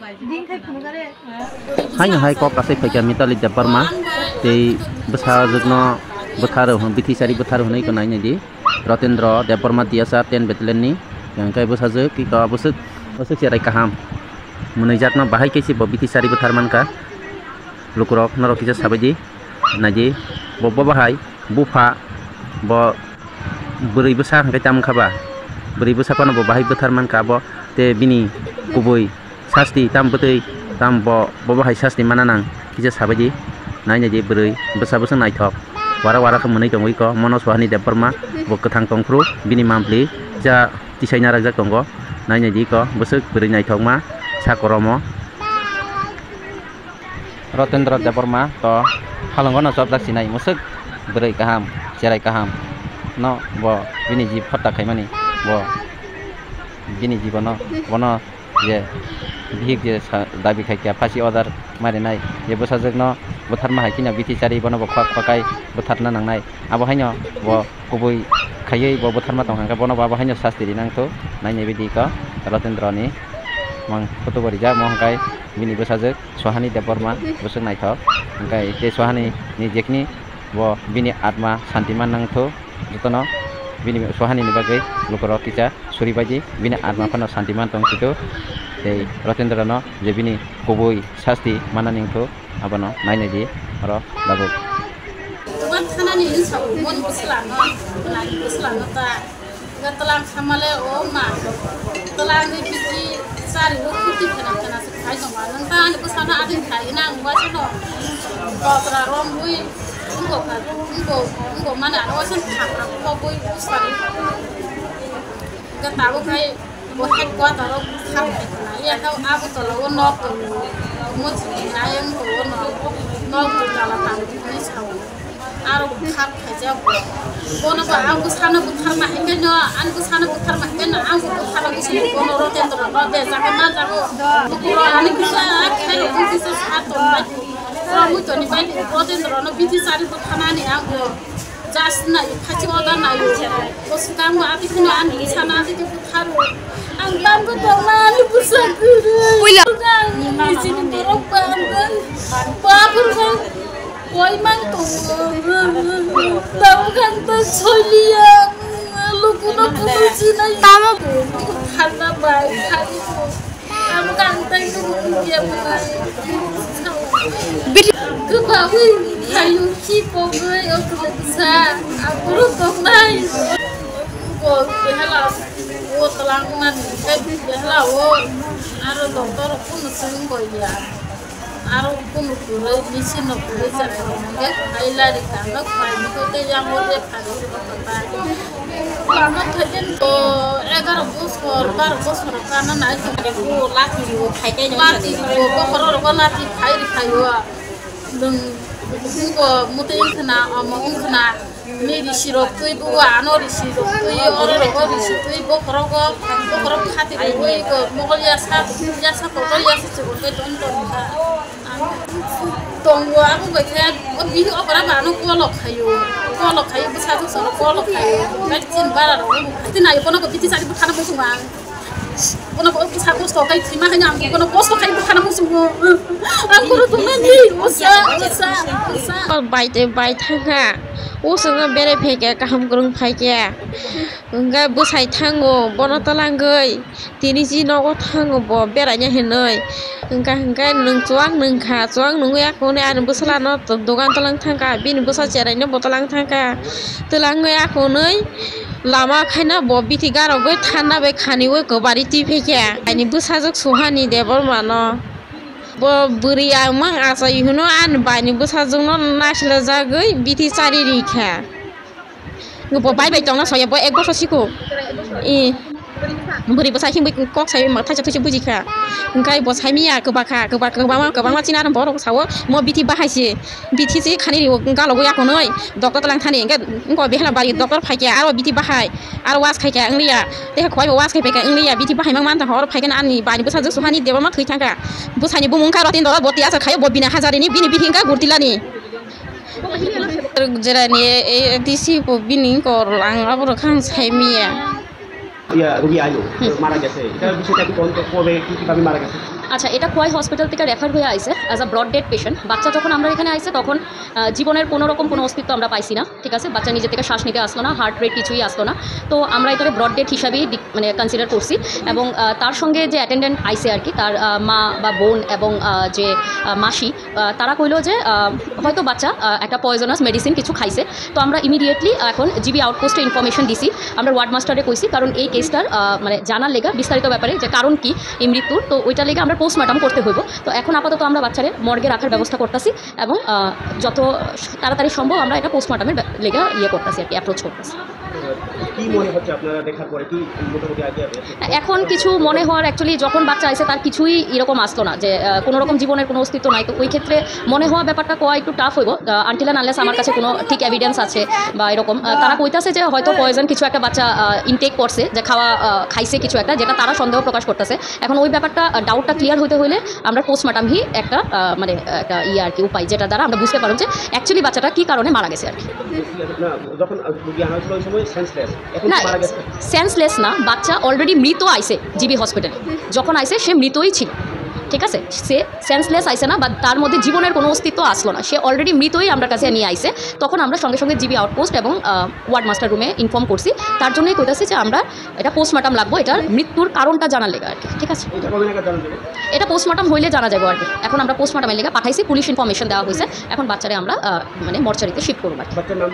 hai kok kasih pakai mitali deparma di besar jugno betaruh bitisari betaruh nih kena ini di Rotendra deparma tiasa ten betlen nih yang kayak besar jug kita busuk cerai kaham menejatna bahai kesi bo bitisari betarman ka lukurok narok kita sabaji naji bo bahai bufa bo beri besar kayak tam kaba beri besar pana bo bahai betarman ka bo te bini kubui sasti tam betai tam bo bahai sasti mana nang kita sabaji nanya je beri besar besar naik top wara ke menai tongoi ko monos wahani deparma bo ketang tongkru bini mampli ja tisai narak jak tonggo nanya je ko besar beri naik top ma sakoromo Rotendra deparma to halongo no job dak sinai musuk beri kaham cerai kaham no bo bini ji phata khaimani bo bini ji bono je bihik je dabi khaikya phasi order mari nai ye bosajek no bothar ma haikina biti chari bono bo khwakai bothar na nangnai abo haino bo kubui khayei bo bothar ma tongkhangka bono abo haino sastiri nangto naine bidi ka Rotendra ni mang photo bari ja mo hakai bini bosajek sohani deparma bosuk naithok hakai te sohani ni jekni bo bini atma santiman nangto jotono bini sohani ni bagai lukorok kita suribaji bini atma pano santiman tong situ tei Rotendra no je bini kubui sasti mana ningto abano naine ji ro lagu tuan kana ni insau mon buslan ta gatalang samale o ma talang ni biti sari lo kuti kana sai no ma ta ni busana adin khai na wa chano ko tra rom bui ngo mana no san thak ko bui busari gata bo khai bo het ko ta ro kham na ya ka abu to lo no to mo chi na yang to no ta la ta ni sau aro khap khaja bono ba angu sana buthar ma hengeno angu sana buthar ma hengeno angu buthar ma sini bono Rotendra no de zakana jago bukuro ani kisa khai kisa sato ma ramu to ni bai Rotendra no biti sari buthana ni angu jasna khaji oda na yo osuka ma ati kino ani sana ati buthar ang bambu to ma ni busaku uila ni sini torok bangan babur bang Woi mang tuh, tahu kan tuh solia, lu kuno sini tamu karena baik hari itu, kamu kan tuh dia bukan, kebawi kayu kipong aku bisa, aku lupa naik, kok behalah, telangan, behalah, ada dokter pun senggoy ya. Aro pun pura misi no pura cara nangge kaila di kana kaini ko te yang orde khalo pata lama thajen to 11 bus or 12 bus kana na ko lati ro khaike lati ko khoro ko lati khayo dum ko mutein khana among khana meri siro tui buwa no ri siro tui oro ro ri siro tui bo khoro khati ko mogol ya sa ko ya sa ko ton tunggu aku gak kayak bihu apa mana ko lok kayu besar tuh soro ko lok kayu kacin barat itu naik kono ko biti sari bukan musuh bang kono ko besar tuh stok kayu terima hanya aku kono posto kayu bukan musuh aku tuh nanti usa baik tangga usungnya bere peke kaham kurung peke enggak busai tango bono talanggai tini jino ko tango bo beranya henoi enggak nung cuang nung ya kone an busala no dogan talang tangka bin busa cerai no botalang tangka talang ya kone lama khaina bo biti garo goi thana be khani we ko bari ti peke ani busa jok suhani debor mano bo buri amang asa yuno an bani busa jok no nasla jagai biti sari rikha ngopo bai tong na soya bo ek bo siko buri besar hing kok saya mak taja tujuh buji ka engkai bos hamia ke bama cina ram borok sawo mo biti bahasi biti si khani ri engka logo ya konoi dokter telang thani engka engko behla bari dokter phaikia aro biti bahai aro was khaika englia te khoi was khai peka englia biti bahai mang man ta hor phaikan ani bani besar ju suhani deba ma thai thangka busani bumung ka rotin dora boti asa khayo bo bina hazari ni bini bihinga gurtilani jerani e disi po bini ko lang abro khang saimia ya rugi ayo marah gese kita bisa tapi untuk kami marah gese আচ্ছা, এটা Khowai hospital থেকে refer হয়ে আইছে as a brought dead patient. বাচ্চা যখন আমরা এখানে আইছে তখন জীবনের কোনো রকম কোনো অস্তিত্ব আমরা পাইছি না, ঠিক আছে। বাচ্চা নিজে থেকে শ্বাস নিতে আসলো না, হার্ট রেট কিছুই আসলো না। তো আমরা এটাকে ব্রড ডেড হিসাবেই মানে কনসিডার করছি। এবং তার সঙ্গে যে অ্যাটেন্ডেন্ট আইছে আর কি, তার মা বা বোন এবং যে মাসি, তারা কইলো যে হয়তো বাচ্চা একটা পয়জনাস মেডিসিন কিছু খাইছে। তো আমরা ইমিডিয়েটলি এখন জিবি আউটপোস্টে ইনফরমেশন দিছি, আমরা ওয়ার্ড মাস্টারে কইছি, কারণ এই কেসটার মানে জানার লেগা বিস্তারিত ব্যাপারে যে কারণ কি এই মৃত্যুর, তো ওইটা লেগে আমরা পোস্টমর্টম করতে হইব। তো এখন আপাতত আমরা বাচ্চারে মর্গে রাখার ব্যবস্থা করতেছি এবং যত তাড়াতাড়ি সম্ভব আমরা এটা পোস্টমর্টমের লেগে করতেছি আর কি, অ্যাপ্রোচ করতেছি। কি মনে হচ্ছে আপনারা দেখার পরে, কি মোটামুটি আইডিয়া? এখন কিছু মনে হওয়ার অ্যাকচুয়ালি যখন বাচ্চা আইছে তার কিছুই এরকম আসতো না, যে কোনো রকম জীবনের কোনো অস্তিত্ব নাই। তো ওই ক্ষেত্রে মনে হওয়া ব্যাপারটা কোয়া একটু টাফ হইব আনটিল অ্যান্ড আনলেস আমার কাছে কোনো ঠিক এভিডেন্স আছে বা এরকম। তারা কইতাছে যে হয়তো পয়জন কিছু একটা বাচ্চা ইনটেক করছে, যে খাইছে কিছু একটা, যেটা তারা সন্দেহ প্রকাশ করতেছে। এখন ওই ব্যাপারটা ডাউটটা ক্লিয়ার হতে হলে আমরা পোস্টমর্টমই একটা মানে একটা আর কি উপায়, যেটা দ্বারা আমরা বুঝতে পারব যে অ্যাকচুয়ালি বাচ্চাটা কী কারণে মারা গেছে আর কি। যখন রোগী আনা হয়েছিল ওই সময় সেন্সলেস, এখন না, মারা গেছে? সেন্সলেস না, বাচ্চা অলরেডি মৃত আইছে জিবি হসপিটালে। যখন আইছে সে মৃতই ছিল, ঠিক আছে। সে সেন্সলেস আইছে না বা তার মধ্যে জীবনের কোনো অস্তিত্ব আসলো না, সে অলরেডি মৃতই আমরা কাছে নিয়ে আইছে। তখন আমরা সঙ্গে সঙ্গে জিবি আউটপোস্ট এবং ওয়ার্ড মাস্টার রুমে ইনফর্ম করছি। তার জন্যই কইতাছি যে আমরা এটা পোস্টমর্টম লাগবো, এটার মৃত্যুর কারণটা জানার লেগে আর কি, ঠিক আছে। এটা পোস্টমর্টম হইলে জানা যাবে আর কি। এখন আমরা পোস্টমর্টমের লেগে পাঠাইছি, পুলিশ ইনফরমেশন দেওয়া হয়েছে। এখন বাচ্চারে আমরা মানে মর্চারিতে শিফট করবো আর কি। বাচ্চার নাম